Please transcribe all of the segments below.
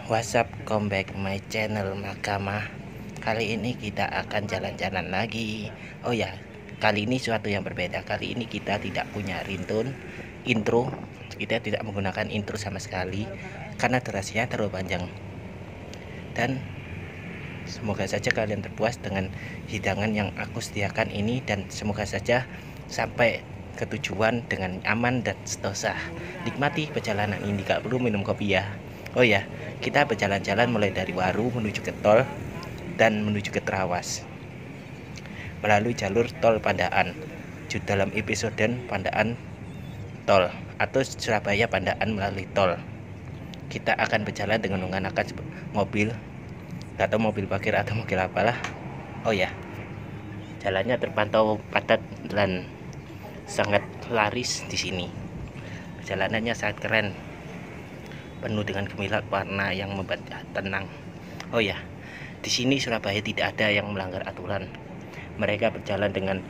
What's up, come back my channel Makamah. Kali ini kita akan jalan-jalan lagi. Oh ya, kali ini suatu yang berbeda. Kali ini kita tidak punya ringtone intro. Kita tidak menggunakan intro sama sekali karena durasinya terlalu panjang. Dan semoga saja kalian terpuas dengan hidangan yang aku sediakan ini, dan semoga saja sampai ke tujuan dengan aman dan sentosa. Nikmati perjalanan ini, gak perlu minum kopi ya. Oh ya, kita berjalan-jalan mulai dari Waru menuju ke tol dan menuju ke Trawas melalui jalur tol Pandaan. Dalam episode Pandaan tol atau Surabaya Pandaan melalui tol, kita akan berjalan dengan menggunakan mobil, atau mobil parkir atau mobil apalah. Oh ya, jalannya terpantau padat dan sangat laris di sini. Perjalanannya sangat keren, penuh dengan gemilang warna yang membuat tenang. Oh ya, di sini Surabaya tidak ada yang melanggar aturan. Mereka berjalan dengan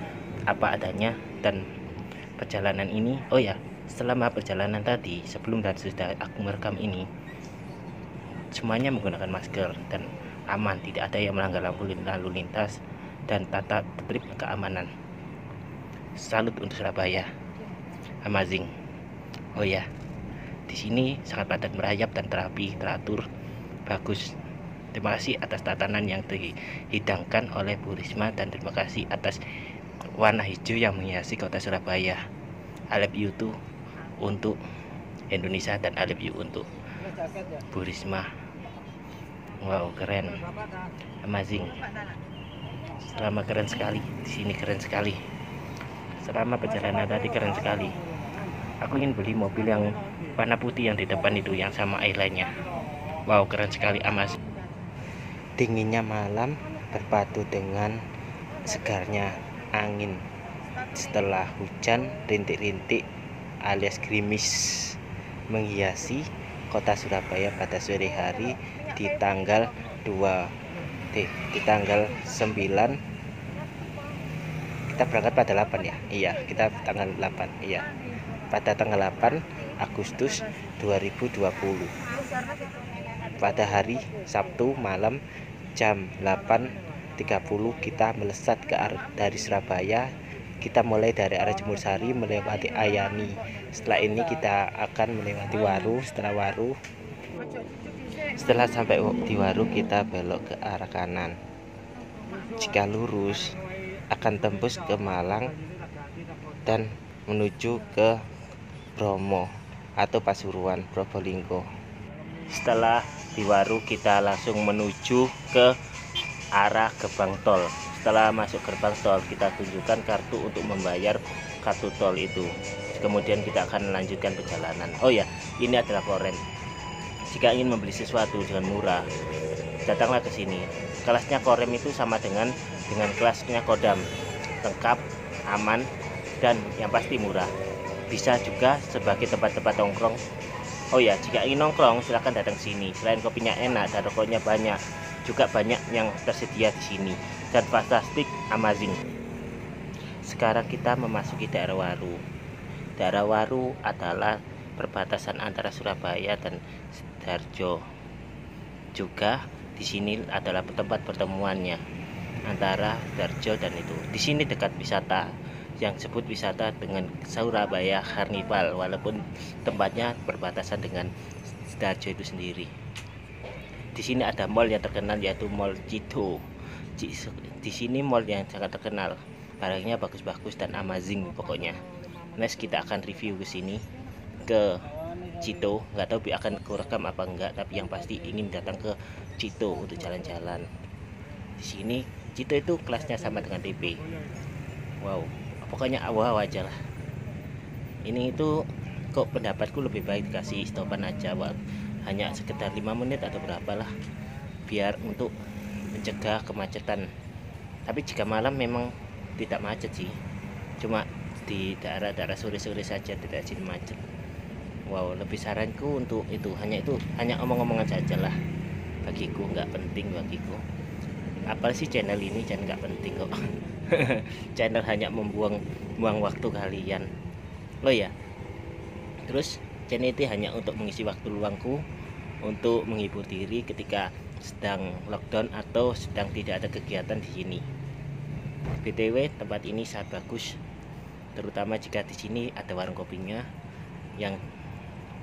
apa adanya, dan perjalanan ini, oh ya, selama perjalanan tadi, sebelum dan sudah aku merekam ini, semuanya menggunakan masker dan aman, tidak ada yang melanggar lalu lintas dan tata tertib keamanan. Salut untuk Surabaya, amazing. Oh ya, di sini sangat padat merayap dan terapi, teratur, bagus. Terima kasih atas tatanan yang dihidangkan oleh Bu Risma, dan terima kasih atas warna hijau yang menghiasi kota Surabaya. I love you too untuk Indonesia, dan I love you untuk Bu Risma. Wow, keren, amazing. Selama keren sekali, di sini keren sekali. Selama perjalanan tadi keren sekali. Aku ingin beli mobil yang warna putih yang di depan itu, yang sama airline-nya. Wow, keren sekali, amazing. Dinginnya malam berpadu dengan segarnya angin setelah hujan rintik-rintik alias gerimis menghiasi kota Surabaya pada sore hari di tanggal 9. Kita berangkat pada 8 ya. Iya, kita tanggal 8. Iya. Pada tanggal 8 Agustus 2020. Pada hari Sabtu malam jam 8.30 kita melesat ke arah dari Surabaya. Kita mulai dari arah Jemur Sari melewati Ayani. Setelah ini kita akan melewati Waru. Setelah sampai di Waru, kita belok ke arah kanan. Jika lurus akan tembus ke Malang dan menuju ke Bromo atau Pasuruan, Probolinggo. Setelah di Waru, kita langsung menuju ke arah gerbang tol. Setelah masuk gerbang tol, kita tunjukkan kartu untuk membayar kartu tol itu. Kemudian kita akan melanjutkan perjalanan. Oh ya, ini adalah Koren. Jika ingin membeli sesuatu dengan murah, datanglah ke sini. Kelasnya Korem itu sama dengan kelasnya Kodam, lengkap, aman, dan yang pasti murah. Bisa juga sebagai tempat-tempat nongkrong. Oh ya, jika ingin nongkrong silahkan datang sini. Selain kopinya enak dan rokoknya banyak, juga banyak yang tersedia di sini, dan fantastik, amazing. Sekarang kita memasuki daerah Waru. Daerah Waru adalah perbatasan antara Surabaya dan Sidoarjo. Juga di sini adalah tempat pertemuannya antara Sidoarjo dan itu. Di sini dekat wisata yang disebut wisata dengan Surabaya Carnival, walaupun tempatnya berbatasan dengan Sidoarjo itu sendiri. Di sini ada mall yang terkenal, yaitu Mall Cito. Di sini mall yang sangat terkenal, barangnya bagus-bagus dan amazing pokoknya. Next kita akan review ke sini, ke Cito. Nggak tahu akan kurekam apa enggak, tapi yang pasti ingin datang ke Cito untuk jalan-jalan. Di sini Cito itu kelasnya sama dengan DP. Wow, pokoknya wow aja lah. Ini itu kok pendapatku lebih baik dikasih stopan aja, hanya sekitar 5 menit atau berapa lah, biar untuk mencegah kemacetan. Tapi jika malam memang tidak macet sih, cuma di daerah-daerah sore-sore saja, tidak sini macet. Wow, lebih saranku untuk itu hanya omong-omongan saja lah. Bagiku nggak penting, bagiku apa sih channel ini, channel nggak penting kok. Channel hanya membuang waktu kalian lo ya. Terus channel itu hanya untuk mengisi waktu luangku untuk menghibur diri ketika sedang lockdown atau sedang tidak ada kegiatan di sini. BTW, tempat ini sangat bagus, terutama jika di sini ada warung kopinya yang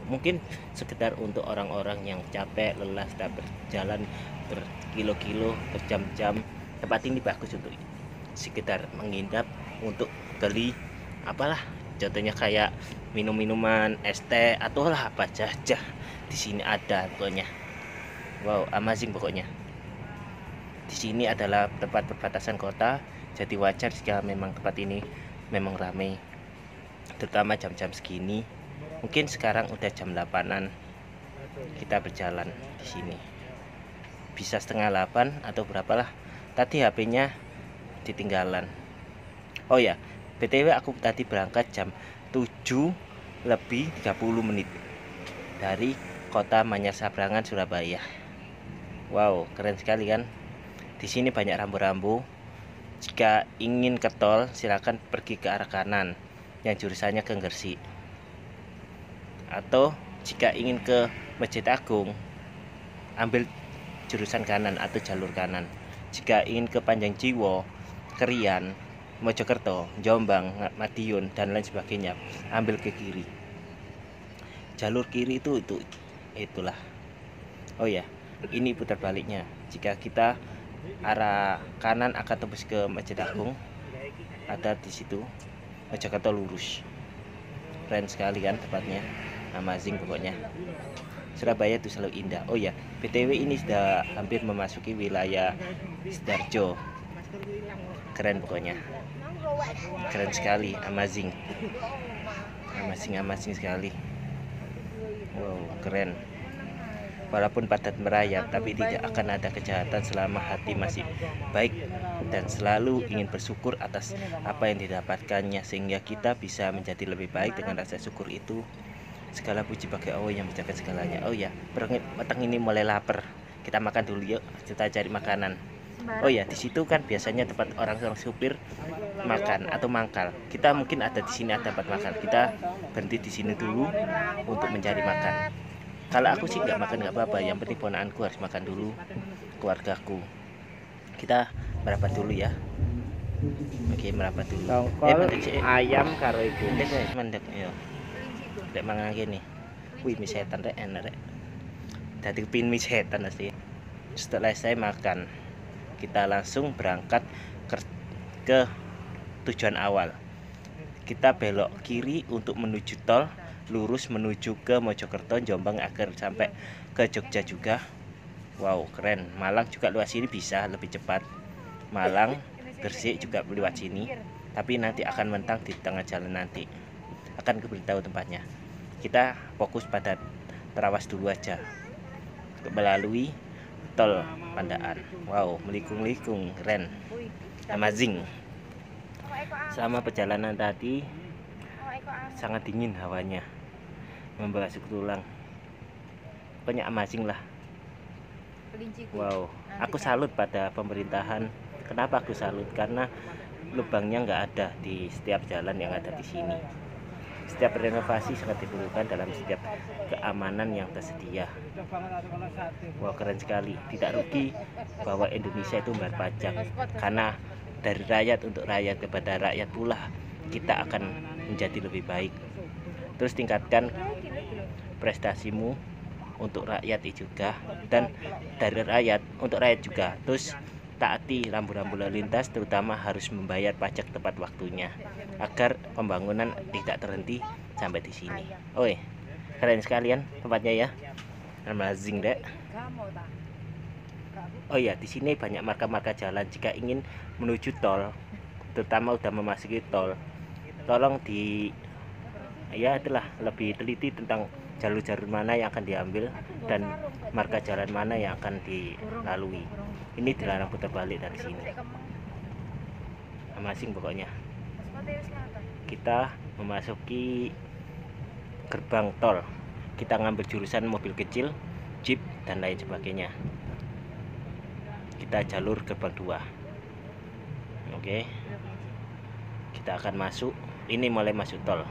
mungkin sekedar untuk orang-orang yang capek, lelah setelah berjalan berkilo-kilo, berjam-jam. Tempat ini bagus untuk sekedar menginap, untuk beli apalah, contohnya kayak minum-minuman, es teh atau lah apa saja di sini ada pokoknya. Wow, amazing pokoknya. Di sini adalah tempat perbatasan kota, jadi wajar jika memang tempat ini memang ramai, terutama jam-jam segini. Mungkin sekarang udah jam 8-an kita berjalan di sini. Bisa setengah 8 atau berapalah. Tadi HP-nya ditinggalan. Oh ya, BTW aku tadi berangkat jam 7:30 dari kota Manyar Sabrangan, Surabaya. Wow, keren sekali kan? Di sini banyak rambu-rambu. Jika ingin ke tol, silakan pergi ke arah kanan yang jurusannya ke Gresik. Atau jika ingin ke Masjid Agung, ambil jurusan kanan atau jalur kanan. Jika ingin ke Panjangjiwo, Krian, Mojokerto, Jombang, Madiun dan lain sebagainya, ambil ke kiri. Jalur kiri itulah. Oh ya, ini putar baliknya. Jika kita arah kanan akan tembus ke Masjid Agung, ada di situ. Mojokerto lurus. Keren sekali kan tempatnya, amazing pokoknya. Surabaya itu selalu indah. Oh ya, BTW ini sudah hampir memasuki wilayah Sidoarjo. Keren pokoknya, keren sekali, amazing sekali. Wow, keren. Walaupun padat merayap, tapi tidak akan ada kejahatan selama hati masih baik dan selalu ingin bersyukur atas apa yang didapatkannya, sehingga kita bisa menjadi lebih baik. Dengan rasa syukur itu, segala puji bagi Allah yang menjaga segalanya. Oh ya, petang ini mulai lapar. Kita makan dulu yuk, kita cari makanan. Oh ya, di situ kan biasanya tempat orang supir makan atau mangkal. Kita mungkin ada di sini ada tempat makan. Kita berhenti di sini dulu untuk mencari makan. Kalau aku sih nggak makan nggak apa-apa. Yang penting ponakanku harus makan dulu, keluargaku. Kita merapat dulu ya. Oke, merapat dulu. Tongkol ayam karo iku. Mendek ya. Lek mangan gini. Wih, mie setan rek enak rek. Dadi pin mie setan asli. Setelah saya makan, kita langsung berangkat ke tujuan awal. Kita belok kiri untuk menuju tol, lurus menuju ke Mojokerto, Jombang agar sampai ke Jogja juga. Wow, keren. Malang juga lewat sini bisa lebih cepat. Malang, Gresik juga lewat sini. Tapi nanti akan mentang di tengah jalan nanti. Akan kuberitahu tempatnya. Kita fokus pada terawas dulu aja. Melalui tol Pandaan. Wow, melikung-likung, keren, amazing. Selama perjalanan tadi sangat dingin hawanya, membasuh tulang. Pokoknya amazing lah. Wow, aku salut pada pemerintahan. Kenapa aku salut? Karena lubangnya nggak ada di setiap jalan yang ada di sini. Setiap renovasi sangat diperlukan dalam setiap keamanan yang tersedia. Wah, keren sekali. Tidak rugi bahwa Indonesia itu membayar pajak, karena dari rakyat untuk rakyat kepada rakyat pula kita akan menjadi lebih baik. Terus tingkatkan prestasimu untuk rakyat juga, dan dari rakyat untuk rakyat juga. Terus taati rambu-rambu lalu lintas, terutama harus membayar pajak tepat waktunya agar pembangunan tidak terhenti sampai di sini. Oi, keren sekalian tempatnya ya, amazing dek. Oh ya, di sini banyak marka-marka jalan. Jika ingin menuju tol, terutama udah memasuki tol, tolong itulah lebih teliti tentang jalur-jalur mana yang akan diambil dan marka jalan mana yang akan dilalui. Ini dilarang putar balik dari sini. Amazing pokoknya. Kita memasuki gerbang tol. Kita ngambil jurusan mobil kecil, jeep dan lain sebagainya. Kita jalur gerbang 2. Oke. Kita akan masuk. Ini mulai masuk tol.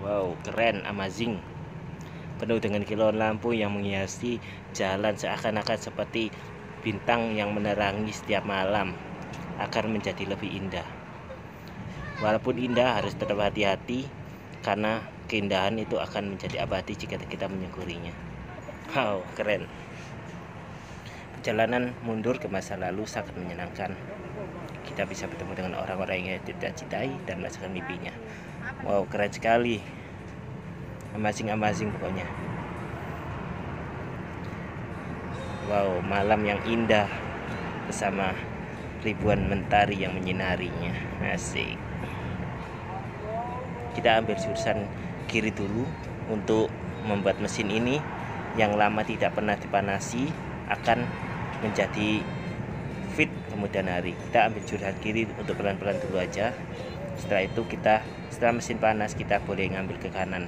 Wow, keren, amazing. penuh dengan kilauan lampu yang menghiasi jalan seakan-akan seperti bintang yang menerangi setiap malam, akan menjadi lebih indah. Walaupun indah, harus tetap hati-hati karena keindahan itu akan menjadi abadi jika kita menyukurinya. Wow, keren. Perjalanan mundur ke masa lalu sangat menyenangkan. Kita bisa bertemu dengan orang-orang yang tidak cintai dan merasakan mimpinya. Wow, keren sekali. Amazing pokoknya. Wow, malam yang indah bersama ribuan mentari yang menyinarinya. Asik. Kita ambil jurusan kiri dulu untuk membuat mesin ini yang lama tidak pernah dipanasi akan menjadi fit kemudian hari. Kita ambil jurusan kiri untuk pelan-pelan dulu aja. Setelah itu setelah mesin panas kita boleh ngambil ke kanan.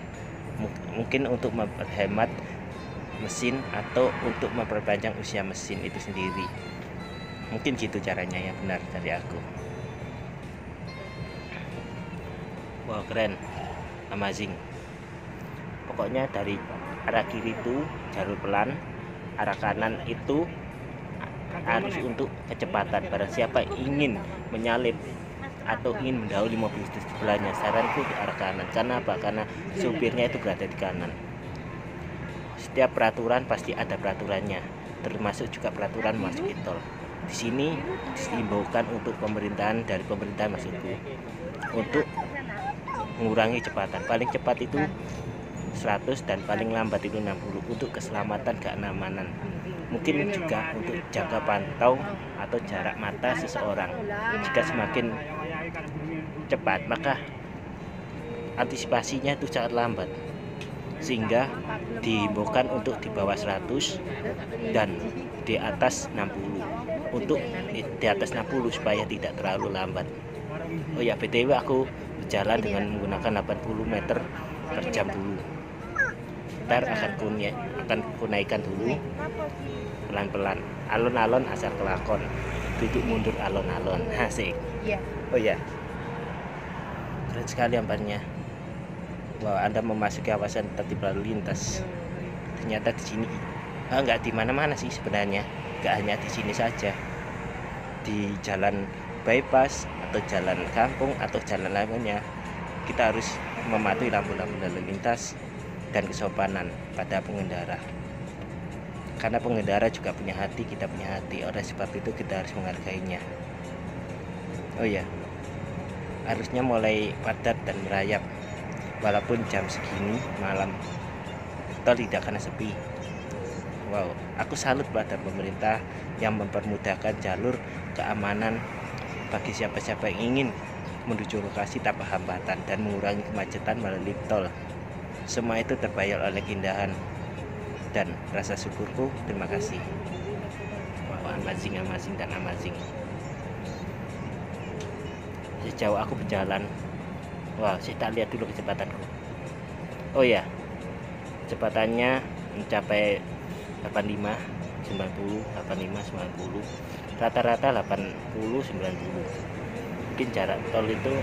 Mungkin untuk menghemat mesin atau untuk memperpanjang usia mesin itu sendiri. Mungkin gitu caranya yang benar dari aku. Wow, keren, amazing. Pokoknya dari arah kiri itu jalur pelan, arah kanan itu harus untuk kecepatan. Barang siapa ingin menyalip atau ingin mendahului mobil di sebelahnya, saranku di arah kanan. Karena apa? Karena supirnya itu berada di kanan. Setiap peraturan pasti ada peraturannya, termasuk juga peraturan masuk tol. Di sini diimbaukan untuk dari pemerintahan maksudku, untuk mengurangi kecepatan. Paling cepat itu 100 dan paling lambat itu 60 untuk keselamatan keamanan. Mungkin juga untuk jangka pantau atau jarak mata seseorang. Jika semakin cepat maka antisipasinya itu sangat lambat, sehingga dihimbaukan untuk di bawah 100 dan di atas 60. Untuk di atas 60 supaya tidak terlalu lambat. Oh ya, BTW aku berjalan dengan menggunakan 80 meter per jam dulu. Ntar akan kunaikan dulu pelan-pelan, alon-alon asal kelakon, duduk mundur alon-alon. Asik. Oh ya, keren sekali amparnya. Wow, Anda memasuki kawasan tertib lalu lintas. Ternyata di sini nggak di mana-mana sih sebenarnya, nggak hanya di sini saja, di jalan bypass atau jalan kampung atau jalan lainnya kita harus mematuhi lampu-lampu lalu lintas dan kesopanan pada pengendara. Karena pengendara juga punya hati, kita punya hati. Oleh sebab itu kita harus menghargainya. Oh ya, harusnya mulai padat dan merayap. Walaupun jam segini malam, tol tidak akan sepi. Wow, aku salut pada pemerintah yang mempermudahkan jalur keamanan bagi siapa-siapa yang ingin menuju lokasi tanpa hambatan dan mengurangi kemacetan melalui tol. Semua itu terbayar oleh keindahan dan rasa syukurku. Terima kasih. Wow, amazing dan amazing. Sejauh aku berjalan, wow, saya tak lihat dulu kecepatanku. Oh ya, kecepatannya mencapai 85, 90, 85, 90, rata-rata 80, 90. Mungkin jarak tol itu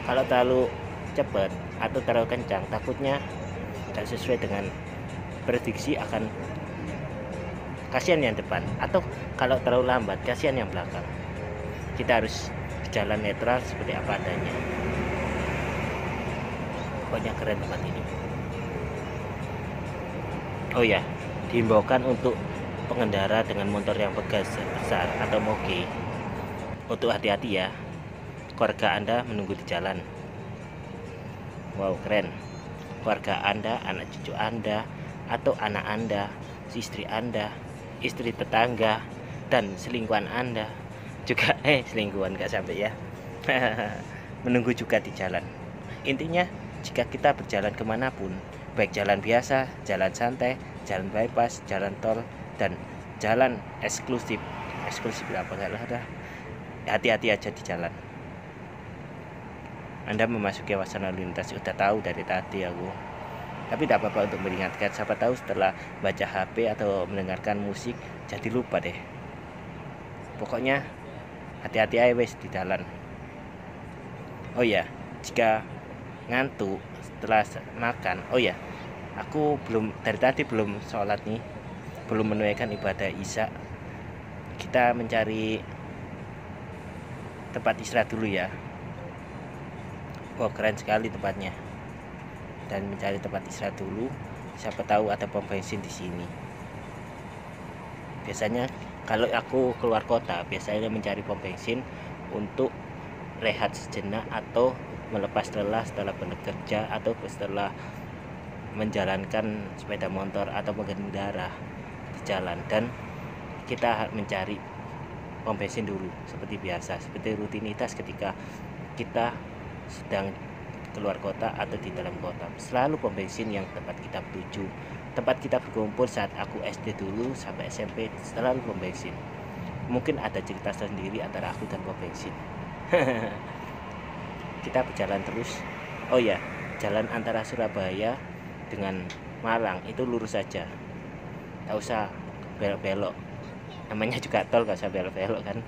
kalau terlalu cepat atau terlalu kencang, takutnya tidak sesuai dengan prediksi, akan kasihan yang depan, atau kalau terlalu lambat kasihan yang belakang. Kita harus berjalan netral seperti apa adanya. Pokoknya keren tempat ini. Oh ya, dihimbaukan untuk pengendara dengan motor yang bergas besar atau moge untuk hati-hati ya, keluarga Anda menunggu di jalan. Wow, keren. Keluarga Anda, anak cucu Anda, atau anak Anda, istri Anda, istri tetangga, dan selingkuhan Anda juga selingkuhan gak sampai ya menunggu juga di jalan. Intinya jika kita berjalan kemanapun, baik jalan biasa, jalan santai, jalan bypass, jalan tol, dan jalan eksklusif apa enggak ada, hati-hati aja di jalan. Anda memasuki kawasan lalu lintas, sudah tahu dari tadi aku, tapi tidak apa-apa untuk meringatkan. Siapa tahu setelah baca HP atau mendengarkan musik jadi lupa deh. Pokoknya hati-hati aja wes di jalan. Oh ya, jika ngantuk setelah makan, oh ya, Aku dari tadi belum sholat nih, belum menunaikan ibadah isya. Kita mencari tempat istirahat dulu ya. Oh, keren sekali tempatnya. Dan mencari tempat istirahat dulu. Siapa tahu ada pom bensin di sini. Biasanya kalau aku keluar kota, biasanya mencari pom bensin untuk rehat sejenak atau melepas lelah setelah bekerja atau setelah menjalankan sepeda motor atau mengendara di jalan. Dan kita mencari pom bensin dulu seperti biasa, seperti rutinitas ketika kita sedang keluar kota atau di dalam kota. Selalu pom bensin yang tempat kita tuju, tempat kita berkumpul saat aku SD dulu sampai SMP, selalu pom bensin. Mungkin ada cerita sendiri antara aku dan pom bensin. Kita berjalan terus. Oh ya, jalan antara Surabaya dengan Malang itu lurus saja, tak usah belok-belok. Namanya juga tol, gak usah belok-belok kan.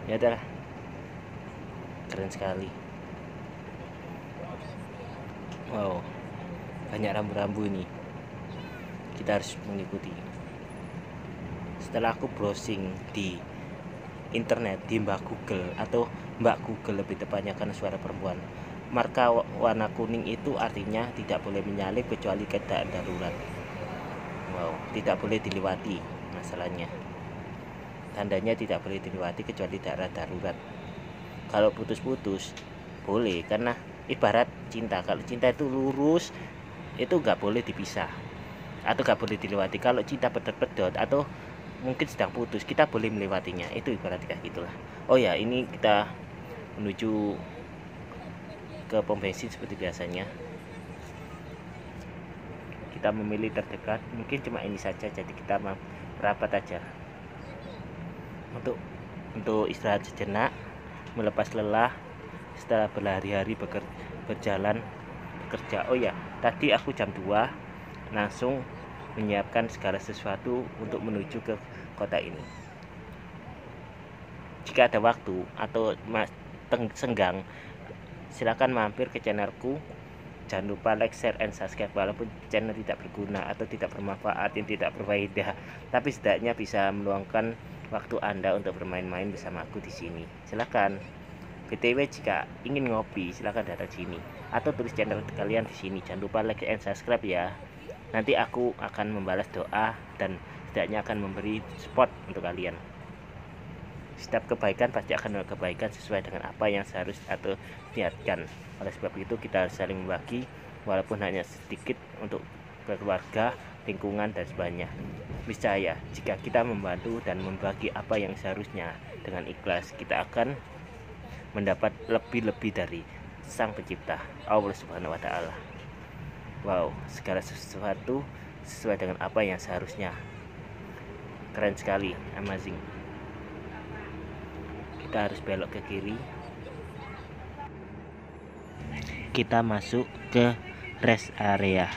Ya udah, keren sekali. Wow, banyak rambu-rambu ini, kita harus mengikuti. Setelah aku browsing di internet, di Mbak Google atau Mbak Google lebih tepatnya karena suara perempuan, marka warna kuning itu artinya tidak boleh menyalip kecuali keadaan darurat. Wow, tidak boleh dilewati masalahnya. Tandanya tidak boleh dilewati kecuali daerah darurat. Kalau putus-putus boleh, karena ibarat cinta. Kalau cinta itu lurus, itu nggak boleh dipisah atau nggak boleh dilewati. Kalau cinta pedot-pedot atau mungkin sedang putus, kita boleh melewatinya. Itu ibarat kayak gitulah. Oh ya, ini kita menuju ke pom bensin seperti biasanya. Kita memilih terdekat, mungkin cuma ini saja, jadi kita merapat aja untuk istirahat sejenak, melepas lelah setelah berhari-hari berjalan bekerja. Oh ya, tadi aku jam 2 langsung menyiapkan segala sesuatu untuk menuju ke kota ini. Jika ada waktu atau senggang, silakan mampir ke channelku. Jangan lupa like, share, and subscribe. Walaupun channel tidak berguna atau tidak bermanfaat, yang tidak berfaedah, tapi setidaknya bisa meluangkan waktu Anda untuk bermain-main bersama aku di sini. Silakan. BTW, jika ingin ngopi, silakan datang sini atau tulis channel kalian di sini. Jangan lupa like and subscribe ya. Nanti aku akan membalas doa dan setidaknya akan memberi support untuk kalian. Setiap kebaikan pasti akan ada kebaikan sesuai dengan apa yang seharusnya atau niatkan. Oleh sebab itu kita harus saling membagi, walaupun hanya sedikit untuk keluarga, lingkungan, dan sebagainya. Percaya, jika kita membantu dan membagi apa yang seharusnya dengan ikhlas, kita akan mendapat lebih-lebih dari Sang Pencipta, Allah Subhanahu wa Ta'ala. Wow, segala sesuatu sesuai dengan apa yang seharusnya. Keren sekali, amazing. Kita harus belok ke kiri. Kita masuk ke rest area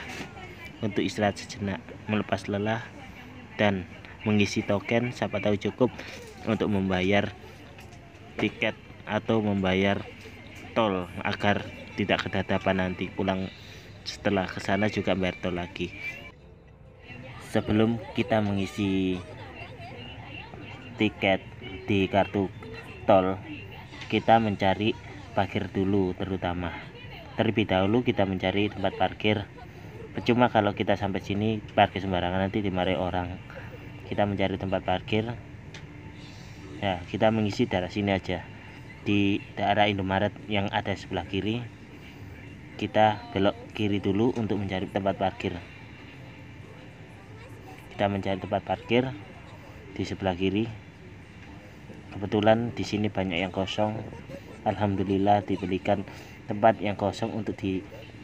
untuk istirahat sejenak, melepas lelah dan mengisi token. Siapa tahu cukup untuk membayar tiket atau membayar tol agar tidak kedadapan nanti pulang setelah ke sana juga bayar tol lagi. Sebelum kita mengisi tiket di kartu tol, kita mencari parkir dulu. Terlebih dahulu kita mencari tempat parkir. Percuma kalau kita sampai sini parkir sembarangan, nanti dimarahi orang. Kita mencari tempat parkir. Ya, kita mengisi daerah sini aja, di daerah Indomaret yang ada sebelah kiri. Kita belok kiri dulu untuk mencari tempat parkir. Kita mencari tempat parkir di sebelah kiri. Kebetulan di sini banyak yang kosong. Alhamdulillah diberikan tempat yang kosong untuk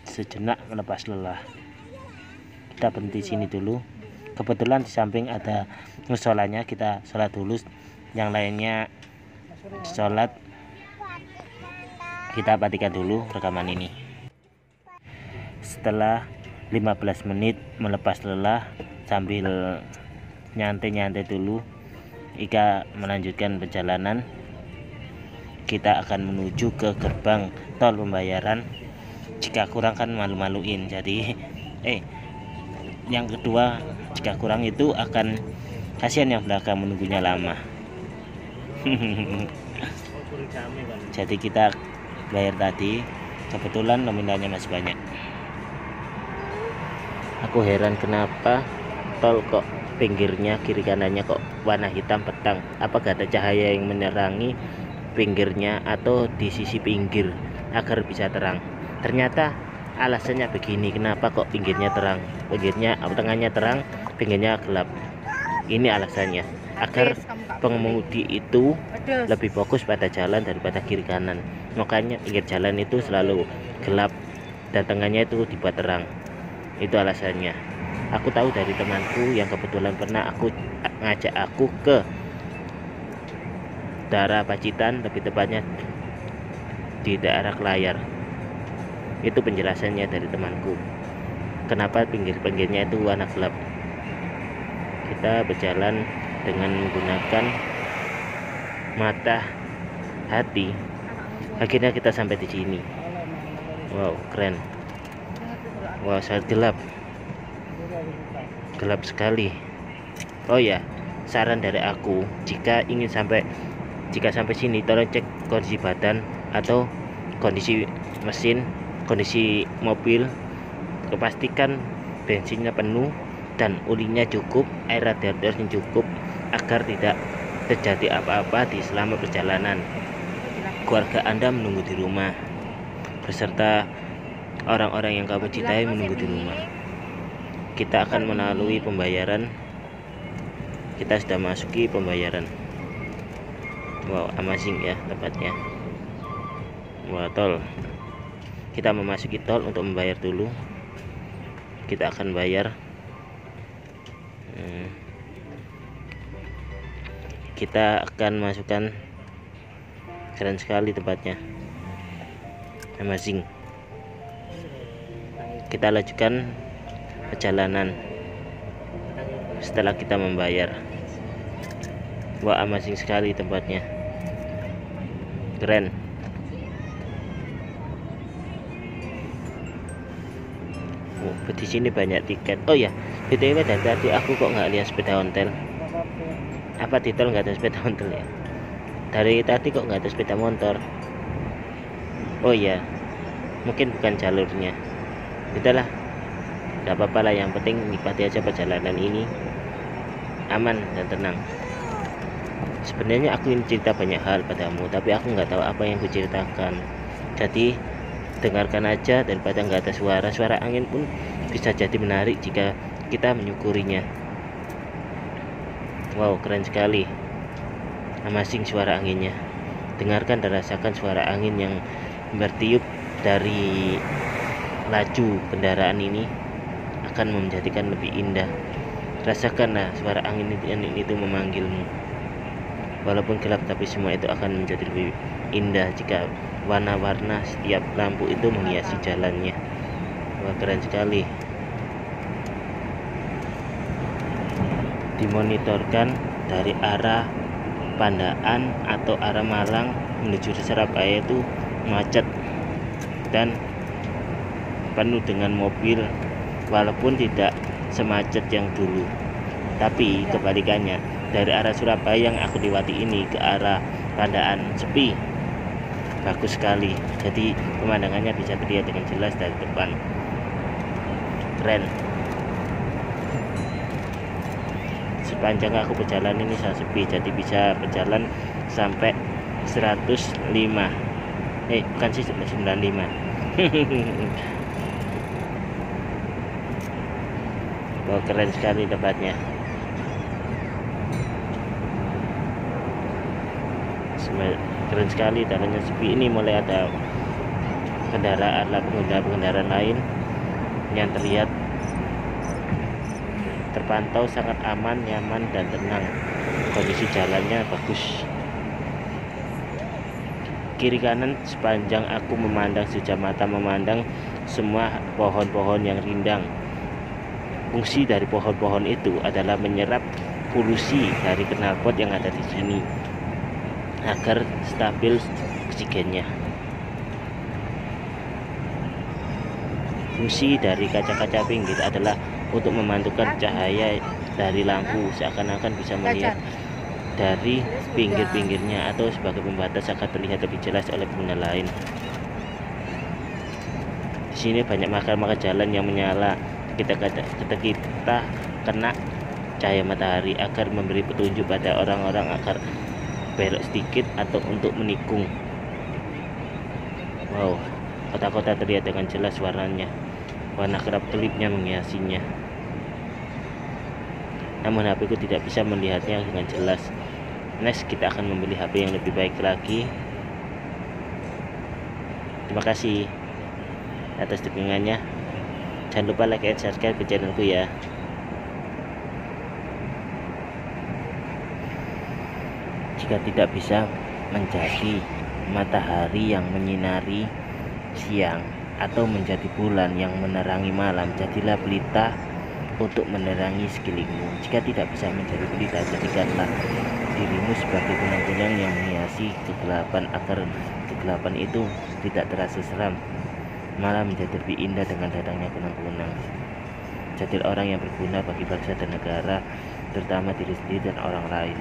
sejenak melepas lelah. Kita berhenti sini dulu. Kebetulan di samping ada musholanya, kita sholat dulu. Yang lainnya sholat. Kita patikan dulu rekaman ini. Setelah 15 menit melepas lelah sambil nyantai-nyantai dulu, Ika melanjutkan perjalanan. Kita akan menuju ke gerbang tol pembayaran. Jika kurang kan malu-maluin, jadi yang kedua jika kurang itu akan kasihan yang belakang menunggunya lama. Jadi kita bayar tadi, kebetulan nominalnya masih banyak. Aku heran kenapa tol kok pinggirnya kiri kanannya kok warna hitam petang. Apa gak ada cahaya yang menerangi pinggirnya atau di sisi pinggir agar bisa terang? Ternyata alasannya begini, kenapa kok pinggirnya terang, tengahnya terang, pinggirnya gelap. Ini alasannya agar pengemudi itu lebih fokus pada jalan daripada kiri kanan. Makanya pinggir jalan itu selalu gelap dan tengahnya itu dibuat terang. Itu alasannya. Aku tahu dari temanku yang kebetulan pernah ngajak aku ke daerah Pacitan, lebih tepatnya di daerah Layar. Itu penjelasannya dari temanku, kenapa pinggir-pinggirnya itu warna gelap. Kita berjalan dengan menggunakan mata hati, akhirnya kita sampai di sini. Wow, keren. Wow, sangat gelap sekali. Oh ya, saran dari aku, jika sampai sini tolong cek kondisi badan atau kondisi mesin, kondisi mobil, pastikan bensinnya penuh dan olinya cukup, air radiatornya cukup, agar tidak terjadi apa-apa di selama perjalanan. Keluarga Anda menunggu di rumah beserta orang-orang yang kamu cintai menunggu di rumah. Kita akan melalui pembayaran. Kita sudah masuki pembayaran. Wow, amazing ya tempatnya. Wow, tol. Kita memasuki tol untuk membayar dulu. Kita akan bayar. Kita akan masukkan. Keren sekali tempatnya, amazing. Kita lanjutkan perjalanan setelah kita membayar. Wah, amazing sekali tempatnya, keren. Di sini banyak tiket. Oh ya, BTW dari tadi aku kok nggak lihat sepeda ontel. Apa di tol nggak ada sepeda ontel ya? Dari tadi kok nggak ada sepeda motor. Oh ya, mungkin bukan jalurnya. Udahlah, nggak apa-apa lah, yang penting nikmati aja perjalanan ini aman dan tenang. Sebenarnya aku ingin cerita banyak hal padamu, tapi aku nggak tahu apa yang kuceritakan. Jadi dengarkan aja, daripada nggak ada suara angin pun bisa jadi menarik jika kita menyukurinya. Wow, keren sekali, amazing suara anginnya. Dengarkan dan rasakan suara angin yang bertiup dari laju kendaraan ini akan menjadikan lebih indah. Rasakanlah suara angin itu memanggilmu. Walaupun gelap, tapi semua itu akan menjadi lebih indah jika warna-warna setiap lampu itu menghiasi jalannya. Wah, keren sekali. Dimonitorkan dari arah Pandaan atau arah Malang menuju Surabaya itu macet dan penuh dengan mobil, walaupun tidak semacet yang dulu, tapi kebalikannya. Dari arah Surabaya yang aku lewati ini ke arah Pandaan sepi, bagus sekali. Jadi pemandangannya bisa terlihat dengan jelas dari depan, keren. Sepanjang aku berjalan ini sangat sepi, jadi bisa berjalan sampai 105. Bukan sih, 95. Oh, keren sekali tempatnya. Keren sekali, jalannya sepi. Ini mulai ada pengendara lain yang terlihat terpantau sangat aman, nyaman dan tenang. Kondisi jalannya bagus. Kiri kanan sepanjang aku memandang, sejak mata memandang, semua pohon-pohon yang rindang. Fungsi dari pohon-pohon itu adalah menyerap polusi dari knalpot yang ada di sini agar stabil oksigennya. Fungsi dari kaca-kaca pinggir adalah untuk memantulkan cahaya dari lampu, seakan-akan bisa melihat dari pinggir-pinggirnya, atau sebagai pembatas agar terlihat lebih jelas oleh pengguna lain. Di sini banyak marka-marka jalan yang menyala ketika kita kena cahaya matahari, agar memberi petunjuk pada orang-orang agar belok sedikit atau untuk menikung. Wow, kota-kota terlihat dengan jelas warnanya. Warna kerap kelipnya menghiasinya. Namun HP ku tidak bisa melihatnya dengan jelas. Next, kita akan membeli HP yang lebih baik lagi. Terima kasih atas dukungannya. Jangan lupa like and subscribe ke channelku ya. Jika tidak bisa menjadi matahari yang menyinari siang atau menjadi bulan yang menerangi malam, jadilah pelita untuk menerangi sekelilingmu. Jika tidak bisa menjadi pelita, jadikanlah dirimu sebagai kunang-kunang yang menghiasi kegelapan, agar kegelapan itu tidak terasa seram, malah menjadi lebih indah dengan datangnya kunang-kunang. Jadilah orang yang berguna bagi bangsa dan negara, terutama diri sendiri dan orang lain.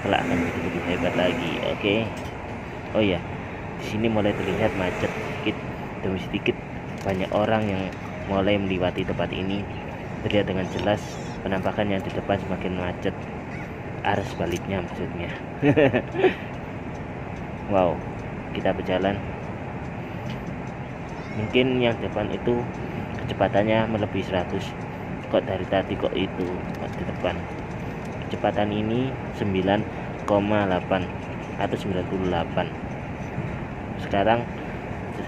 Kelak akan menjadi lebih hebat lagi. Oke. Oh ya, di sini mulai terlihat macet sedikit demi sedikit. Banyak orang yang mulai melewati tempat ini. Terlihat dengan jelas penampakan yang di depan semakin macet. Arah sebaliknya maksudnya. Wow, kita berjalan. Mungkin yang depan itu kecepatannya melebihi 100. Kok dari tadi kok itu di depan. Kecepatan ini 9,8 atau 98. Sekarang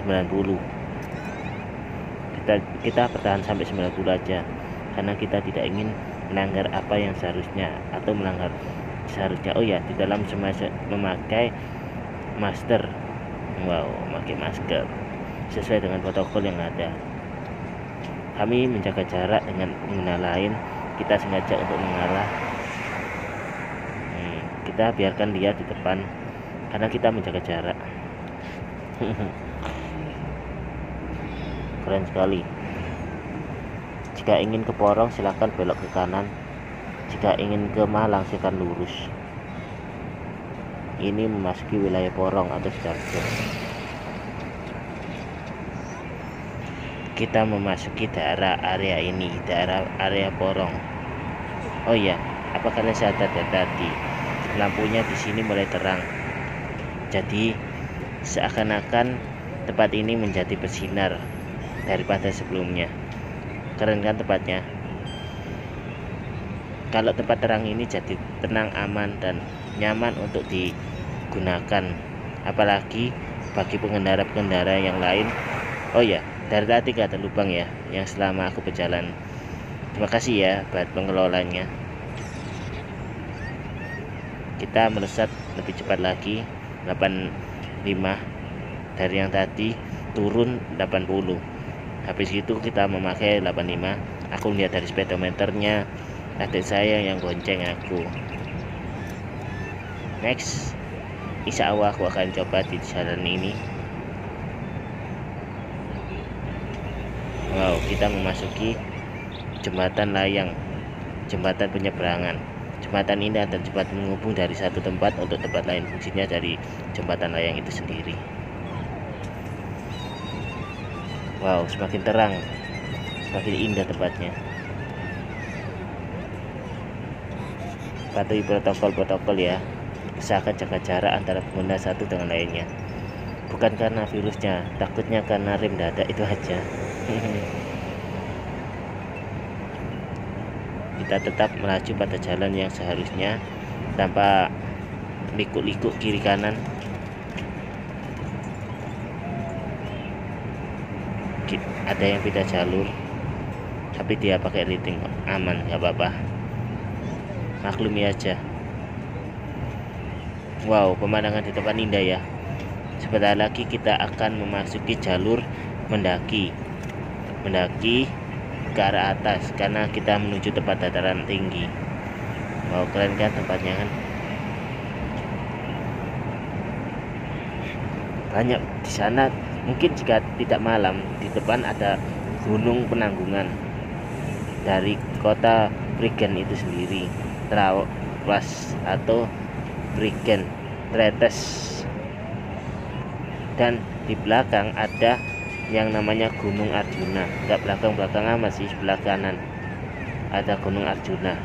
90. Kita bertahan sampai 90 aja, karena kita tidak ingin melanggar apa yang seharusnya, atau melanggar seharusnya. Oh ya, di dalam memakai masker. Wow, memakai masker sesuai dengan protokol yang ada. Kami menjaga jarak dengan pengguna lain. Kita sengaja untuk mengalah. Kita biarkan dia di depan karena kita menjaga jarak. Keren sekali. Jika ingin ke Porong silahkan belok ke kanan. Jika ingin ke Malang silahkan lurus. Ini memasuki wilayah Porong atau Sidoarjo. Kita memasuki daerah area ini, daerah area Porong. Oh ya, apa kalian sadar tadi lampunya di sini mulai terang? Jadi seakan-akan tempat ini menjadi bersinar daripada sebelumnya. Keren kan tempatnya? Kalau tempat terang ini jadi tenang, aman, dan nyaman untuk digunakan, apalagi bagi pengendara-pengendara yang lain. Oh ya, dari tadi gak ada lubang ya yang selama aku berjalan. Terima kasih ya buat pengelolanya. Kita melesat lebih cepat lagi, 85. Dari yang tadi turun 80. Habis itu kita memakai 85. Aku lihat dari speedometernya, adik saya yang gonceng aku. Next, insya Allah aku akan coba di jalan ini. Wow, kita memasuki jembatan layang, jembatan penyeberangan. Jembatan ini adalah jembatan menghubung dari satu tempat untuk tempat lain. Fungsinya dari jembatan layang itu sendiri. Wow, semakin terang, semakin indah tempatnya. Patuhi protokol-protokol ya. Usahakan jaga jarak antara pengguna satu dengan lainnya. Bukan karena virusnya, takutnya karena rem dadak itu aja. Kita tetap melaju pada jalan yang seharusnya tanpa liku-liku kiri kanan. Ada yang beda jalur, tapi dia pakai rating aman, nggak apa-apa, maklumi aja. Wow, pemandangan di tempat indah ya. Sebentar lagi kita akan memasuki jalur mendaki ke arah atas, karena kita menuju tempat dataran tinggi. Wow, keren kan tempatnya kan? Banyak di sana Mungkin jika tidak malam, di depan ada Gunung Penanggungan dari kota Briggen itu sendiri, Trawas atau Briggen Tretes. Dan di belakang ada yang namanya Gunung Arjuna. Enggak belakang amat sih, sebelah kanan ada Gunung Arjuna,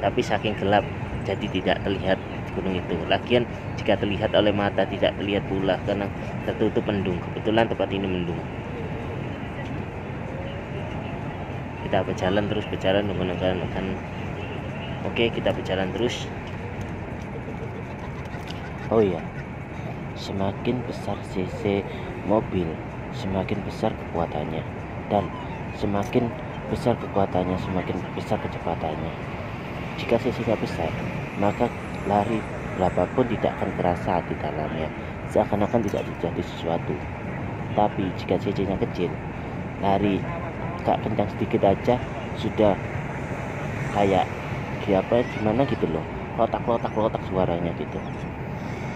tapi saking gelap jadi tidak terlihat gunung itu. Lagian jika terlihat oleh mata tidak terlihat pula karena tertutup mendung. Kebetulan tempat ini mendung. Kita berjalan menggunakan oke, kita berjalan terus. Oh iya, semakin besar cc mobil, semakin besar kekuatannya, dan semakin besar kekuatannya semakin besar kecepatannya. Jika cc-nya besar, maka lari berapapun tidak akan terasa di dalamnya, seakan-akan tidak terjadi sesuatu. Tapi jika cc-nya kecil, lari gak kencang sedikit aja sudah kayak gimana gitu loh, lotak suaranya gitu.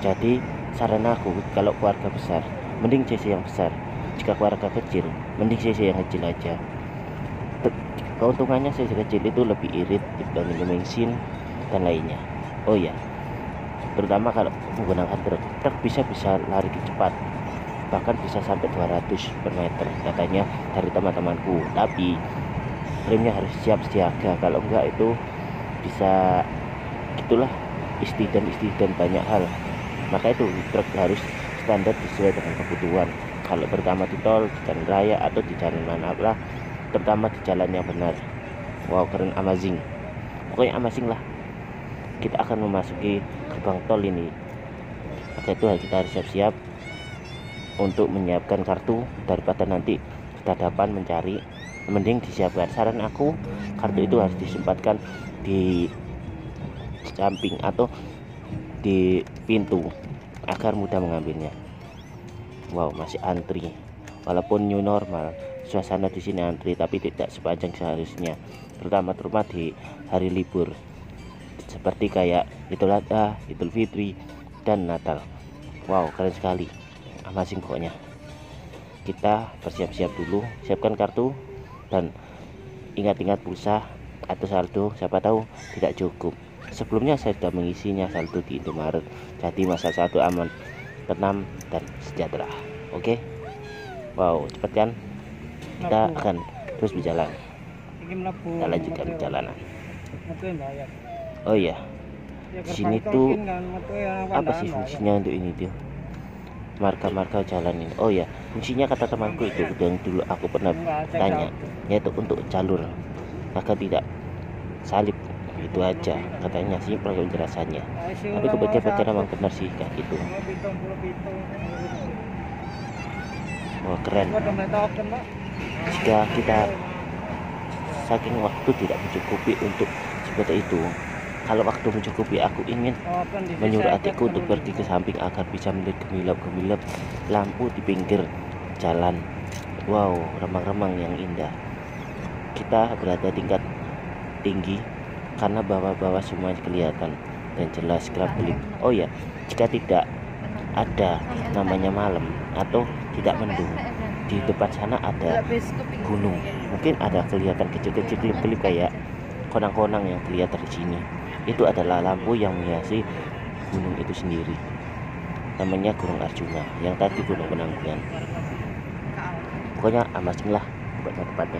Jadi saran aku, kalau keluarga besar mending cc yang besar, jika keluarga kecil mending cc yang kecil aja. Keuntungannya cc kecil itu lebih irit dibanding bensin dan lainnya. Oh ya, terutama kalau menggunakan truk bisa lari cepat, bahkan bisa sampai 200 per meter katanya dari teman-temanku. Tapi remnya harus siap siaga, kalau enggak itu bisa gitulah, istiden banyak hal. Maka itu truk harus standar sesuai dengan kebutuhan. Kalau terutama di tol, di jalan raya atau di jalan mana lah, terutama di jalan yang benar. Wow, keren, amazing, pokoknya amazing lah. Kita akan memasuki gerbang tol ini, maka itu kita harus siap-siap untuk menyiapkan kartu daripada nanti kedadapan mencari. Mending disiapkan, saran aku, kartu itu harus disempatkan di samping atau di pintu agar mudah mengambilnya. Wow, masih antri. Walaupun new normal, suasana di sini antri, tapi tidak sepanjang seharusnya, terutama di hari libur seperti kayak Idul Adha, Idul Fitri, dan Natal. Wow, keren sekali, amazing pokoknya. Kita bersiap-siap dulu, siapkan kartu, dan ingat-ingat pulsa atau saldo, siapa tahu tidak cukup. Sebelumnya saya sudah mengisinya saldo di Indomaret, jadi masa satu aman, tenang, dan sejahtera. Oke. Wow, cepat kan? Kita akan terus berjalan. Kita lanjutkan perjalanan. Oh iya, di sini tuh apa sih fungsinya untuk ini tuh? Marka-marka jalan ini. Oh ya, fungsinya kata temanku itu yang dulu aku pernah tanya, yaitu untuk jalur, maka tidak salib. Itu aja katanya sih penjelasannya, tapi kebetulan memang benar sih kayak gitu. Wah, keren. Jika kita saking waktu tidak mencukupi untuk seperti itu, kalau waktu mencukupi, aku ingin menyuruh adikku untuk pergi ke samping agar bisa melihat gemilap-gemilap lampu di pinggir jalan. Wow, remang-remang yang indah. Kita berada tingkat tinggi karena bawah-bawah semuanya kelihatan dan jelas gelap-gelip. Oh ya, jika tidak ada namanya malam atau tidak mendung, di depan sana ada gunung. Mungkin ada kelihatan kecil-kecil kelip-kelip kayak konang-konang yang kelihatan di sini. Itu adalah lampu yang menghiasi gunung itu sendiri. Namanya Gunung Arjuna, yang tadi Gunung Penanggungan. Pokoknya amazing lah tempatnya.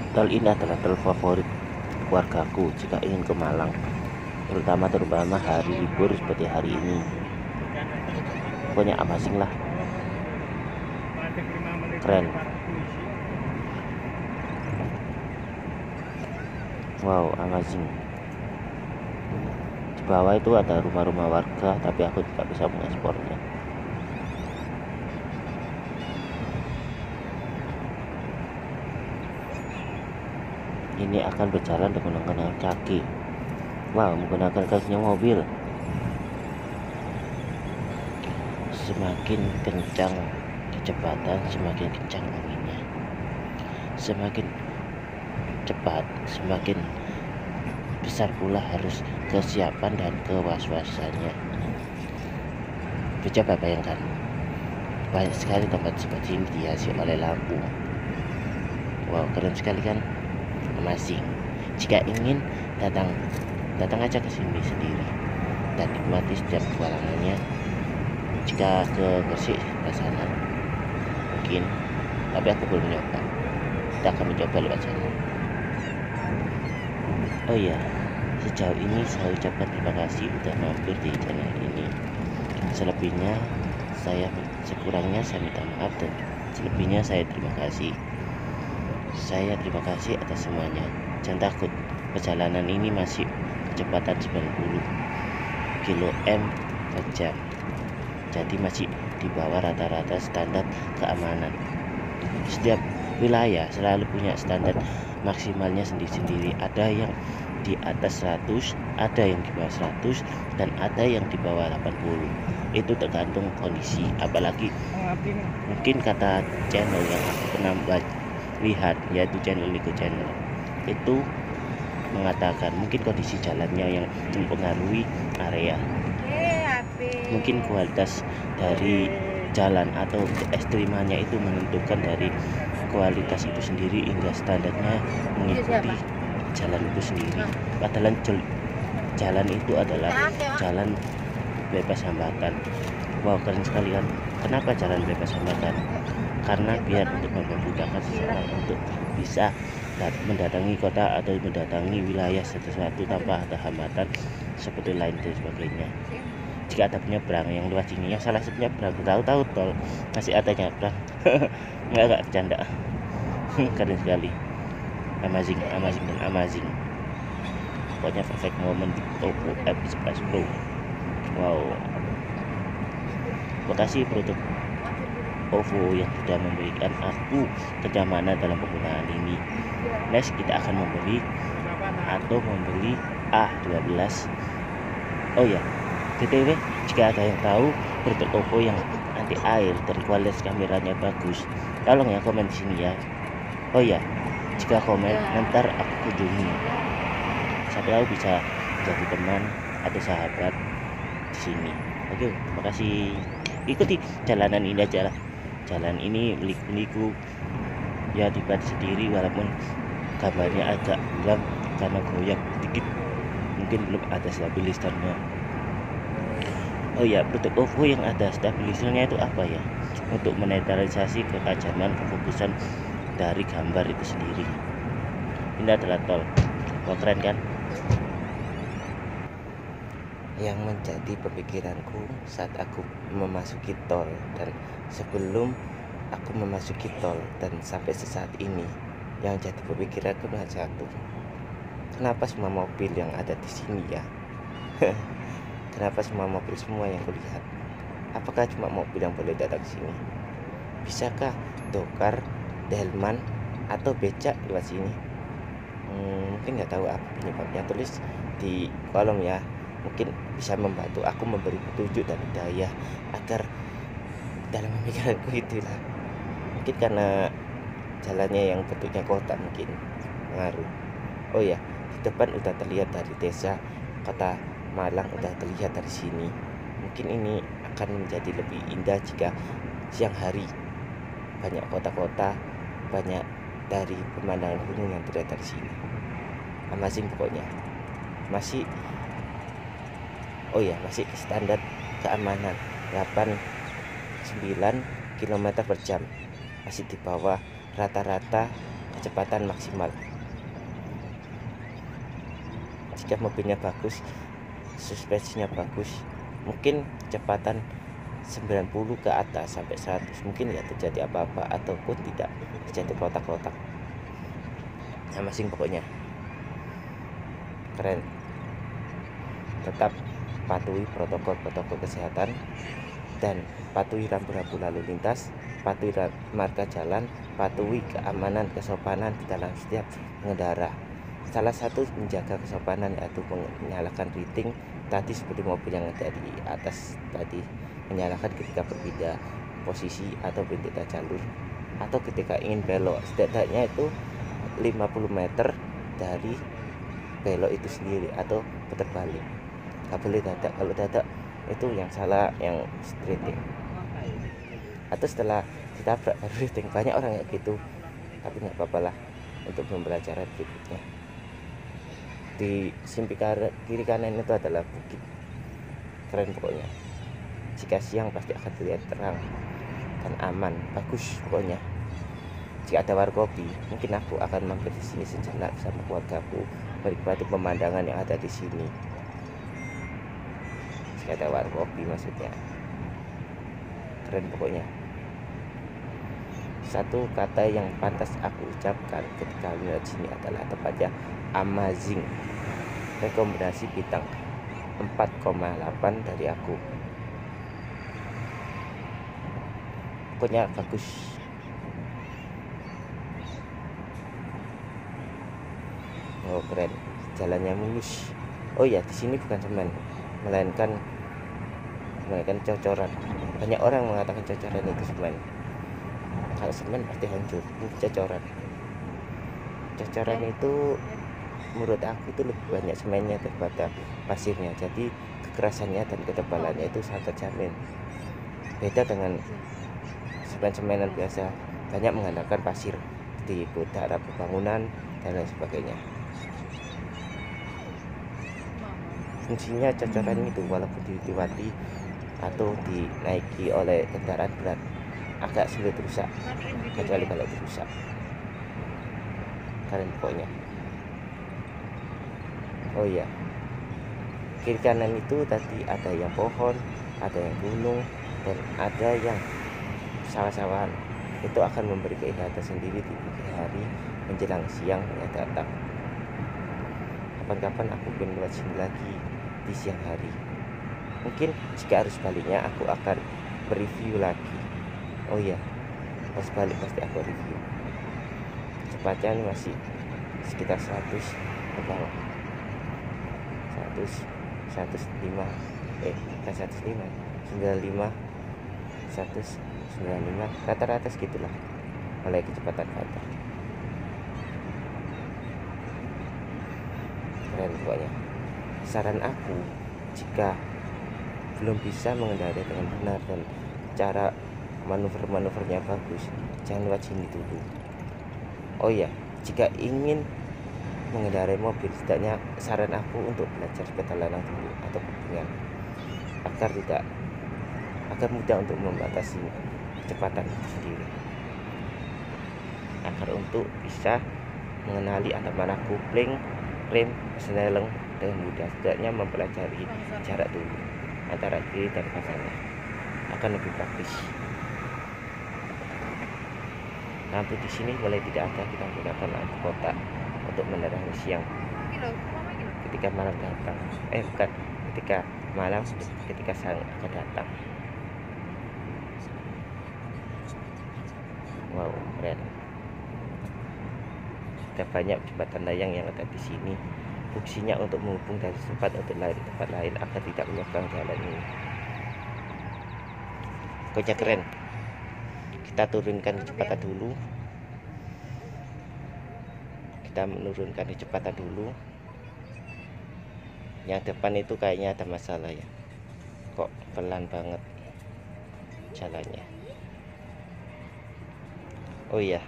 Tol ini adalah tol favorit keluargaku jika ingin ke Malang, terutama hari libur seperti hari ini. Pokoknya amazing lah, keren. Wow, amazing. Di bawah itu ada rumah-rumah warga, tapi aku tidak bisa mengeksplornya. Ini akan berjalan dengan kaki. Wow, menggunakan kakinya mobil. Semakin kencang kecepatan, semakin kencang anginnya. Semakin cepat, semakin besar pula harus kesiapan dan kewaswasannya. Coba bayangkan, banyak sekali tempat seperti ini dihiasi oleh lampu. Wow, keren sekali kan? Amazing. Jika ingin datang aja ke sini sendiri dan nikmati setiap petualangannya. Jika ke Gresik ke sana mungkin, tapi aku belum nyoba. Kita akan mencoba lewat sana. Oh iya, sejauh ini saya ucapkan terima kasih udah mampir di channel ini. Selebihnya sekurangnya saya minta maaf, dan selebihnya saya terima kasih. Saya terima kasih atas semuanya. Jangan takut, perjalanan ini masih kecepatan 90 km per jam, jadi masih di bawah rata-rata standar keamanan. Setiap wilayah selalu punya standar maksimalnya sendiri-sendiri. Ada yang di atas 100, ada yang di bawah 100, dan ada yang di bawah 80. Itu tergantung kondisi. Apalagi mungkin kata channel yang aku pernah lihat, yaitu channel Nico Channel, itu mengatakan mungkin kondisi jalannya yang mempengaruhi area. Mungkin kualitas dari jalan atau ekstremannya itu menentukan dari kualitas itu sendiri, hingga standarnya mengikuti jalan itu sendiri. Padahal jalan itu adalah jalan bebas hambatan. Wow, keren sekali kan? Kenapa jalan bebas hambatan? Karena biar untuk memudahkan seseorang untuk bisa mendatangi kota atau mendatangi wilayah sesuatu tanpa ada hambatan seperti lain dan sebagainya. Jika ada penyeberang yang lewat sini, yang salah satunya nyebrang, tahu tol masih ada nyebrang. Nggak bercanda. Keren sekali, amazing dan amazing. Pokoknya perfect moment di Oppo F11 Pro. Wow, makasih produk Oppo yang sudah memberikan aku kenyamanan dalam penggunaan ini. Next kita akan membeli A12. Oh ya, BTW, jika ada yang tahu produk Oppo yang anti air dan kualitas kameranya bagus, tolong ya komen di sini ya. Oh ya, jika komen ntar aku kunjungi. Siapa tahu bisa jadi teman atau sahabat di sini. Oke, terima kasih. Ikuti jalanan ini aja lah. Jalan ini liku-liku ya, dibuat sendiri walaupun gambarnya agak gelap karena goyang sedikit, mungkin belum ada stabilisernya. Oh ya, produk Oppo yang ada stabilisernya itu apa ya? Untuk menetralisasi ketajaman kefokusan dari gambar itu sendiri. Ini adalah tol. Wah, keren kan? Yang menjadi pemikiranku saat aku memasuki tol dan sebelum aku memasuki tol dan sampai sesaat ini, yang jadi pemikiranku cuma satu: kenapa semua mobil yang ada di sini ya? Kenapa semua mobil semua yang kulihat? Apakah cuma mobil yang boleh datang ke sini? Bisakah dokar, delman, atau becak lewat sini? Mungkin nggak tahu apa penyebabnya, tulis di kolom ya. Mungkin bisa membantu aku memberi petunjuk dan hidayah agar dalam pemikiranku itulah. Mungkin karena jalannya yang bentuknya kotak mungkin pengaruh. Oh ya, di depan udah terlihat dari desa kota Malang, udah terlihat dari sini. Mungkin ini akan menjadi lebih indah jika siang hari. Banyak kota-kota, banyak dari pemandangan gunung yang terlihat dari sini. Amazing pokoknya. Masih standar keamanan 8-9 km per jam, masih di bawah rata-rata kecepatan maksimal. Jika mobilnya bagus, suspensinya bagus, mungkin kecepatan 90 ke atas sampai 100, mungkin ya terjadi apa-apa ataupun tidak terjadi kotak-kotak. Amazing pokoknya, keren. Tetap patuhi protokol kesehatan dan patuhi rambu-rambu lalu lintas, patuhi marka jalan, patuhi keamanan kesopanan di dalam setiap pengendara. Salah satu menjaga kesopanan yaitu menyalakan rating tadi, seperti mobil yang ada di atas tadi, menyalakan ketika berbeda posisi atau berbeda jalur, atau ketika ingin belok setidaknya itu 50 meter dari belok itu sendiri atau putar balik. Gak boleh dadak, kalau dadak itu yang salah yang drifting, atau setelah ditabrak baru drifting. Banyak orang kayak gitu, tapi nggak apa-apa lah untuk pembelajaran berikutnya. Di samping kiri kanan itu adalah bukit, keren pokoknya. Jika siang pasti akan terlihat terang dan aman, bagus pokoknya. Jika ada warkopi, mungkin aku akan mampir di sini sejenak bersama keluargaku, menikmati pemandangan yang ada di sini. Jika ada warkopi maksudnya, keren pokoknya. Satu kata yang pantas aku ucapkan ketika melihat sini adalah tepatnya amazing. Rekomendasi bintang 4,8 dari aku. Pokoknya bagus. Oh keren, jalannya mulus. Oh ya, di sini bukan semen, melainkan cocoran. Banyak orang mengatakan cocoran itu semen. Kalau semen pasti hancur, ini cocoran. Cocoran itu menurut aku itu lebih banyak semennya daripada pasirnya, jadi kekerasannya dan ketebalannya itu sangat terjamin. Beda dengan semen-semenan biasa, banyak mengandalkan pasir di daerah pembangunan dan lain sebagainya. Fungsinya cocoran itu walaupun dilewati atau dinaiki oleh kendaraan berat agak sulit rusak, kecuali kalau dirusak. Keren pokoknya. Oh iya, kiri kanan itu tadi ada yang pohon, ada yang gunung, dan ada yang sawah-sawahan. Itu akan memberi keindahan tersendiri di pagi hari menjelang siang yang datang. Kapan-kapan aku ingin melihat sini lagi di siang hari. Mungkin jika arus baliknya aku akan mereview lagi. Oh iya, arus balik pasti aku review. Cepatnya ini masih sekitar 100 ke bawah. 105 bukan 105, 95, 195, rata-rata segitulah mulai kecepatan kata. Keren pokoknya. Saran aku, jika belum bisa mengendarai dengan benar dan cara manuver-manuvernya bagus, jangan lewat sini dulu. Oh iya, jika ingin mengendarai mobil, setidaknya saran aku untuk belajar sepeda larang dulu atau bimbingan agar mudah untuk membatasi kecepatan itu sendiri, agar untuk bisa mengenali ada mana kopling, rem, sneleng dengan mudah. Setidaknya mempelajari jarak dulu antara kiri dan kanannya akan lebih praktis. Lampu di sini mulai tidak ada, kita menggunakan lampu kotak untuk menerangi siang ketika malam datang. Bukan ketika malam, ketika siang akan datang. Wow, keren. Ada banyak jembatan layang yang ada di sini. Fungsinya untuk menghubung dari tempat lain agar tidak menyeberang jalan ini. Pokoknya keren. Kita turunkan kecepatan dulu. Kita menurunkan kecepatan dulu. Yang depan itu kayaknya ada masalah ya. Kok pelan banget jalannya. Oh iya,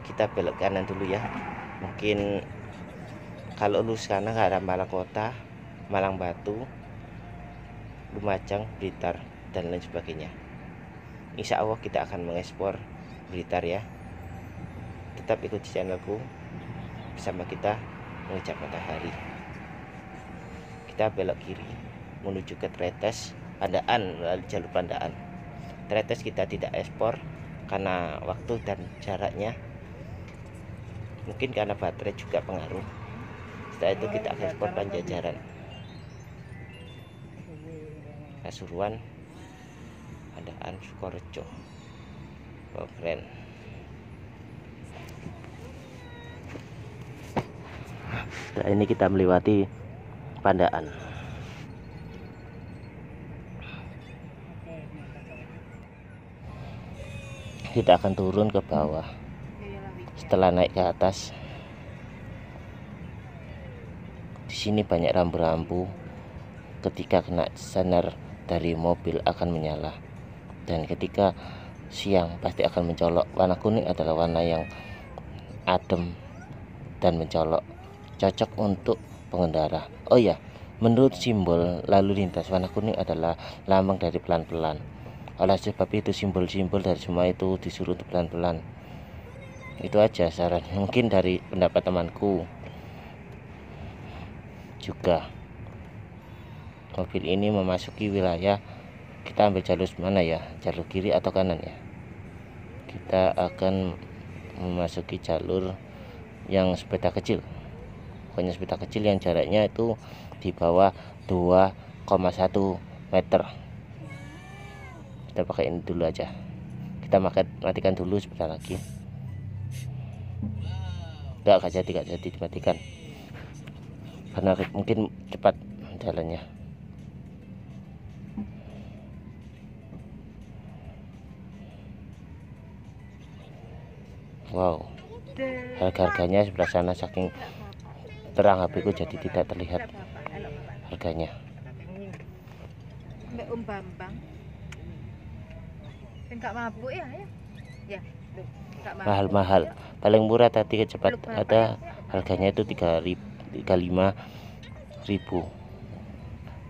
kita belok kanan dulu ya. Mungkin kalau lurus kanan ke arah Malang Kota, Malang Batu, Lumajang, Blitar, dan lain sebagainya. Insya Allah kita akan mengekspor Blitar ya. Tetap ikuti channelku, bersama kita mengejar matahari. Kita belok kiri menuju ke Tretes Pandaan, melalui jalur Pandaan. Tretes kita tidak ekspor karena waktu dan jaraknya, mungkin karena baterai juga pengaruh. Setelah itu kita akan ekspor Panjajaran, Pasuruan, Pandaan, Sukorejo. Oh, keren. Setelah ini kita melewati Pandaan. Kita akan turun ke bawah. Setelah naik ke atas, di sini banyak rambu-rambu. Ketika kena sinar dari mobil akan menyala, dan ketika siang pasti akan mencolok. Warna kuning adalah warna yang adem dan mencolok, cocok untuk pengendara. Oh ya, menurut simbol lalu lintas, warna kuning adalah lambang dari pelan-pelan. Oleh sebab itu simbol-simbol dari semua itu disuruh untuk pelan-pelan. Itu aja saran mungkin dari pendapat temanku. Juga mobil ini memasuki wilayah, kita ambil jalur mana ya, jalur kiri atau kanan ya? Kita akan memasuki jalur yang sepeda kecil, pokoknya sepeda kecil yang jaraknya itu di bawah 2,1 meter. Kita pakai ini dulu aja, kita matikan dulu sebentar lagi. Gak jadi dimatikan karena mungkin cepat jalannya. Wow, harga-harganya sebelah sana, saking terang HP ku jadi tidak terlihat harganya. Mbak Bambang enggak mabuk ya? Ya, Mahal-mahal, paling murah tadi cepat ada harganya itu 35.000,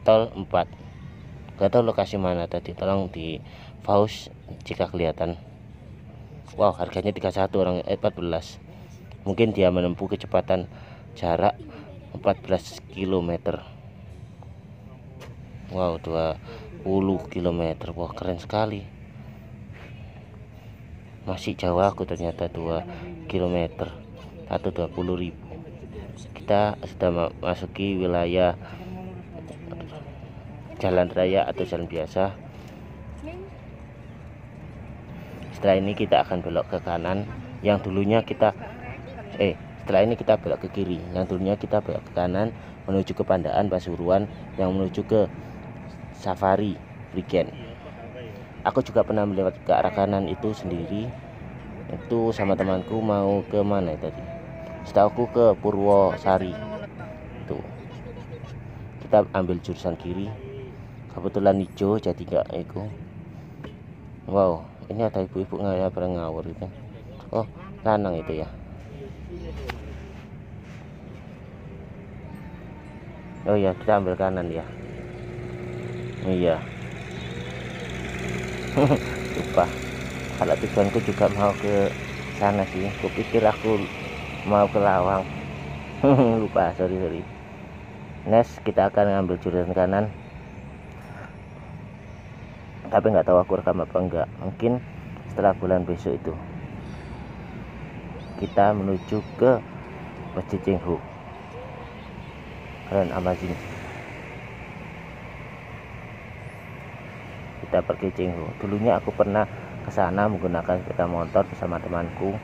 tol 4. Gak tahu lokasi mana tadi, tolong di pause jika kelihatan. Wow, harganya 31 orang 14. Mungkin dia menempuh kecepatan jarak 14 km. Wow, 20 km. Wah, keren sekali. Masih jauh aku ternyata 2 km atau 20.000. Kita sudah memasuki wilayah jalan raya atau jalan biasa. Setelah ini kita akan belok ke kanan, yang dulunya kita setelah ini kita belok ke kiri, yang dulunya kita belok ke kanan menuju ke Pandaan Pasuruan, yang menuju ke Safari Weekend. Aku juga pernah melewati ke arah kanan itu sendiri, itu sama temanku mau ke mana tadi, setahu aku ke Purwosari. Tuh, kita ambil jurusan kiri, kebetulan hijau jadi nggak ego. Wow, ini ada ibu-ibu ngawur itu. Oh, lanang itu ya. Oh ya, kita ambil kanan ya. Iya. Lupa. Kalau tujuanku juga mau ke sana sih. Kupikir aku mau ke Lawang. Lupa, sorry. Next kita akan ngambil jurusan kanan. Tapi nggak tahu aku rekam apa enggak. Mungkin setelah bulan besok itu. Kita menuju ke Masjid Cengho. Keren, amazing. Kita pergi Cengho. Dulunya aku pernah ke sana menggunakan sepeda motor bersama temanku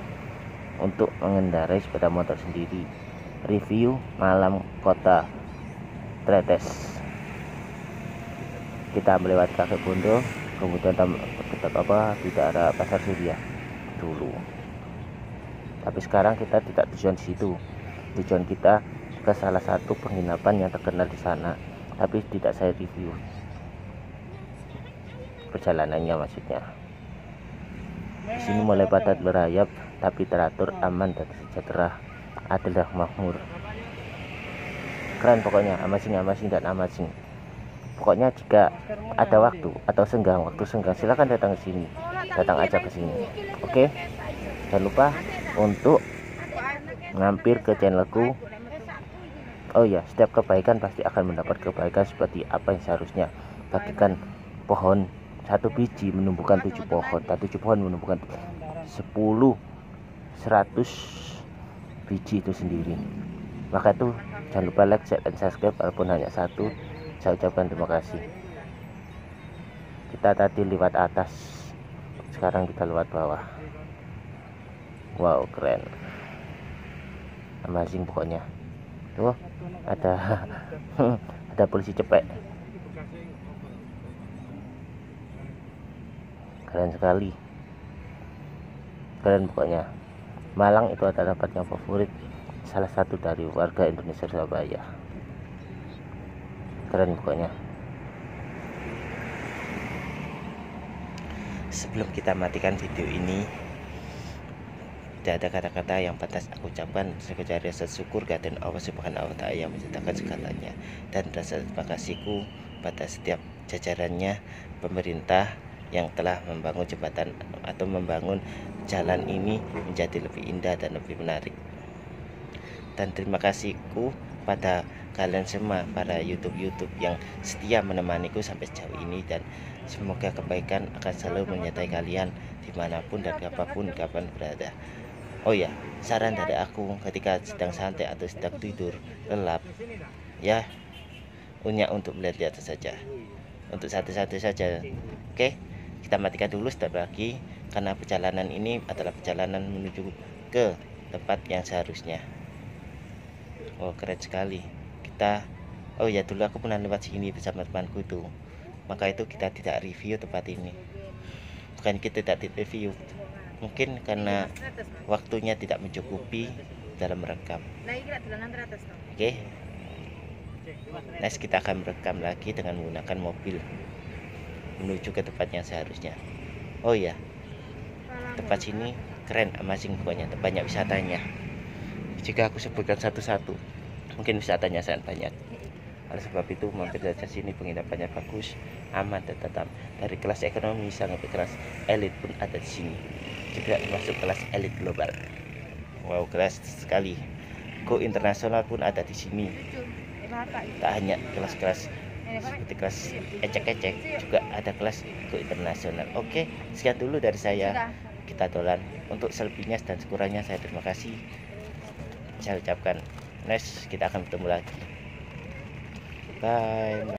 untuk mengendarai sepeda motor sendiri. Review malam kota Tretes. Kita melewati Kakek Bondo, kemudian di daerah Pasar Surya dulu. Tapi sekarang kita tidak tujuan di situ. Tujuan kita ke salah satu penginapan yang terkenal di sana, tapi tidak saya review perjalanannya maksudnya. Di sini mulai padat berayap, tapi teratur, aman dan sejahtera, adil dan makmur. Keren pokoknya, amazing dan amazing. Pokoknya jika ada waktu atau senggang, silakan datang ke sini. Datang aja ke sini. Oke? Jangan lupa untuk mampir ke channelku. Oh ya, setiap kebaikan pasti akan mendapat kebaikan seperti apa yang seharusnya. Bagikan pohon satu biji menumbuhkan 7 pohon, 7 pohon menumbuhkan 10, 100 biji itu sendiri. Maka itu jangan lupa like, share, dan subscribe walaupun hanya satu. Saya ucapkan terima kasih. Kita tadi lewat atas, sekarang kita lewat bawah. Wow, keren, amazing pokoknya. Tuh ada ada polisi cepek, keren sekali, keren pokoknya. Malang itu adalah tempat yang favorit salah satu dari warga Indonesia Surabaya. Keren pokoknya. Sebelum kita matikan video ini, tidak ada kata-kata yang pantas aku ucapkan. Saya ucapkan rasa syukur kehadiran Allah Subhanahu wa Ta'ala yang menciptakan segalanya, dan rasa terima kasihku pada setiap jajarannya pemerintah yang telah membangun jembatan atau membangun jalan ini menjadi lebih indah dan lebih menarik. Dan terima kasihku pada kalian semua, para YouTube yang setia menemaniku sampai sejauh ini, dan semoga kebaikan akan selalu menyertai kalian dimanapun dan kapanpun kapan berada. Oh ya, saran dari aku ketika sedang santai atau sedang tidur lelap, ya unyak untuk melihat di atas saja, untuk satu-satu saja. Oke, kita matikan dulu step lagi, karena perjalanan ini adalah perjalanan menuju ke tempat yang seharusnya. Oh, keren sekali. Oh ya, dulu aku pernah lewat sini bersama temanku itu, maka itu kita tidak review tempat ini. Bukan kita tidak review, mungkin karena waktunya tidak mencukupi dalam merekam. Oke, next kita akan merekam lagi dengan menggunakan mobil menuju ke tempat yang seharusnya. Oh ya, tempat sini keren, amazing pokoknya, banyak wisatanya. Jika aku sebutkan satu-satu, mungkin wisatanya sangat banyak. Oleh sebab itu mampir saja sini, penginapannya bagus, aman dan tetap. Dari kelas ekonomi sampai kelas elit pun ada di sini. Juga termasuk kelas elit global. Wow, kelas sekali. Go internasional pun ada di sini. Tak hanya kelas-kelas seperti kelas ecek-ecek, juga ada kelas go internasional. Oke, sekian dulu dari saya. Kita dolan. Untuk selebihnya dan sekurangnya saya terima kasih. Saya ucapkan next kita akan bertemu lagi. Bye.